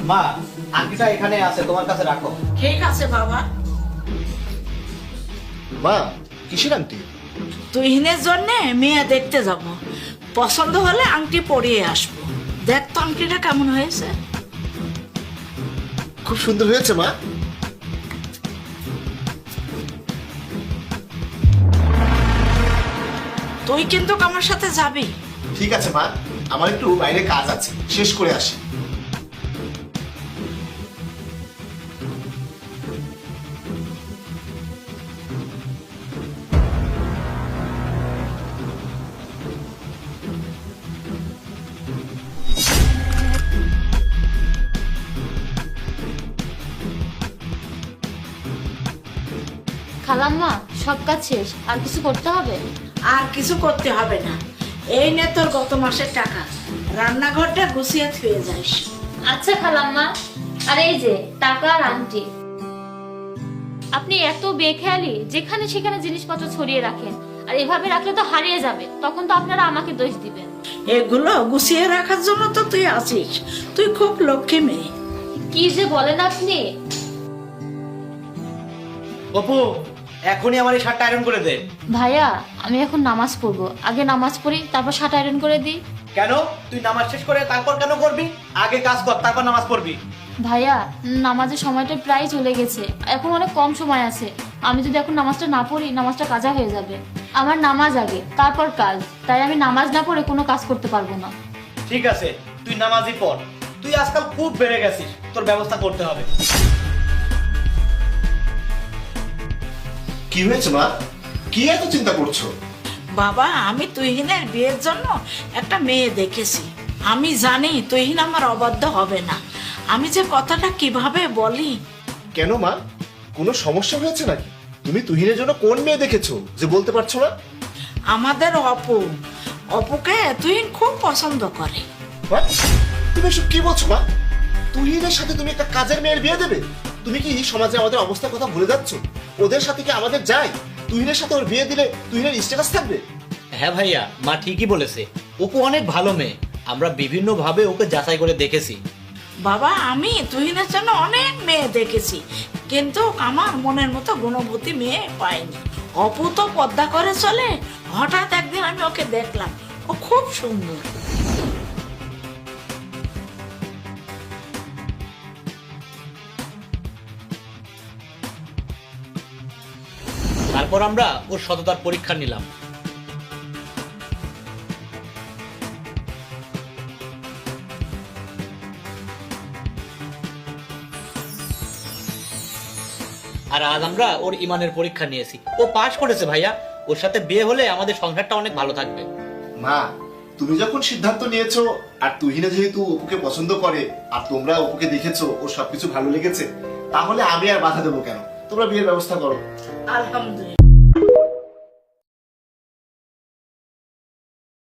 মা, আংটিটা এখানে আছে, তোমার কাছে রাখো। ঠিক আছে বাবা। মা, কিসের আংটি? তুহিনের জন্য মেয়ে দেখতে যাব, পছন্দ হলে আংটি পরিয়ে আসবো। দেখ তো আংটিটা কেমন হয়েছে। খুব সুন্দর হয়েছে মা। তুই কিন্তু আমার সাথে যাবি। ঠিক আছে মা, আমার একটু বাইরে কাজ আছে, শেষ করে আসি। খালাম্মা, সব কাজ শেষ, আর কিছু করতে হবে? আর কিছু করতে হবে না। এই নে তোর গত মাসের টাকা, রান্নাঘরটা গুছিয়ে থুয়ে যাইস। আচ্ছা খালাম্মা, আর এই যে টাকা আর আংটি। আপনি এত বেখেয়ালি, যেখানে সেখানে জিনিসপত্র ছড়িয়ে রাখেন, আর এভাবে রাখলে তো হারিয়ে যাবে, তখন তো আপনারা আমাকে দোষ দিবেন। এগুলো গুছিয়ে রাখার জন্য তো তুই আছিস। তুই খুব লক্ষ্মী মেয়ে। কি যে বলেন আপনি। অপু, এখনই আমার এই শার্টটা আয়রন করে দে। ভাইয়া, আমি এখন নামাজ পড়বো, আগে নামাজ পড়ি তারপর শার্ট আয়রন করে দিই। কেন? তুই নামাজ শেষ করে তারপর কেন করবি? আগে কাজ কর, তারপর নামাজ পড়বি। ভাইয়া, নামাজের সময়টা প্রায় চলে গেছে, এখন অনেক কম সময় আছে। আমি যদি এখন নামাজটা না পড়ি, নামাজটা কাজা হয়ে যাবে। আমার নামাজ আগে, তারপর কাজ, তাই আমি নামাজ না পড়ে কোনো কাজ করতে পারবো না। ঠিক আছে, তুই নামাজই পড়। তুই আজকাল খুব বেড়ে গেছিস, তোর ব্যবস্থা করতে হবে। কি হয়েছে মা? কি এত চিন্তা করছো? বাবা, আমি তুহিনের বিয়ের জন্য একটা মেয়ে দেখেছি। আমি জানি তুহিন আমার অবাধ্য হবে না। আমি যে কথাটা কিভাবে বলি। কেন মা, কোনো সমস্যা হয়েছে নাকি? তুমি তুহিনের জন্য কোন মেয়ে দেখেছো যে বলতে পারছো না? আমাদের অপু, অপুকে তুহিন খুব পছন্দ করে। মা, তুমি এসব কি বলছো মা? তুহিনের সাথে তুমি একটা কাজের মেয়ের বিয়ে দেবে? তুমি কি সমাজে আমাদের অবস্থার কথা ভুলে যাচ্ছ? ওদের সাথে কি আমাদের যায়? তুহিনের সাথে ওর বিয়ে দিলে তুহিনের স্ট্যাটাস থাকবে? হ্যাঁ ভাইয়া, মা ঠিকই বলেছে। অপু অনেক ভালো মেয়ে, আমরা বিভিন্ন ভাবে ওকে যাচাই করে দেখেছি। বাবা, আমি তুহিনের জন্য অনেক মেয়ে দেখেছি, কিন্তু আমার মনের মতো গুণবতী মেয়ে পাইনি। অপু তো পর্দা করে চলে। হঠাৎ একদিন আমি ওকে দেখলাম, ও খুব সুন্দর। তারপর আমরা ওর সততার পরীক্ষা নিলাম। আর আজ আমরা ওর ইমানের পরীক্ষা নিয়েছি, ও পাশ করেছে ভাইয়া। ওর সাথে বিয়ে হলে আমাদের সংসারটা অনেক ভালো থাকবে। মা, তুমি যখন সিদ্ধান্ত নিয়েছো, আর তুহিনে যেহেতু অপুকে পছন্দ করে, আর তোমরা অপুকে দেখেছো, ওর সবকিছু ভালো লেগেছে, তাহলে আমি আর বাধা দেবো কেন? তোমরা বিয়ের ব্যবস্থা করো। আলহামদুলিল্লাহ।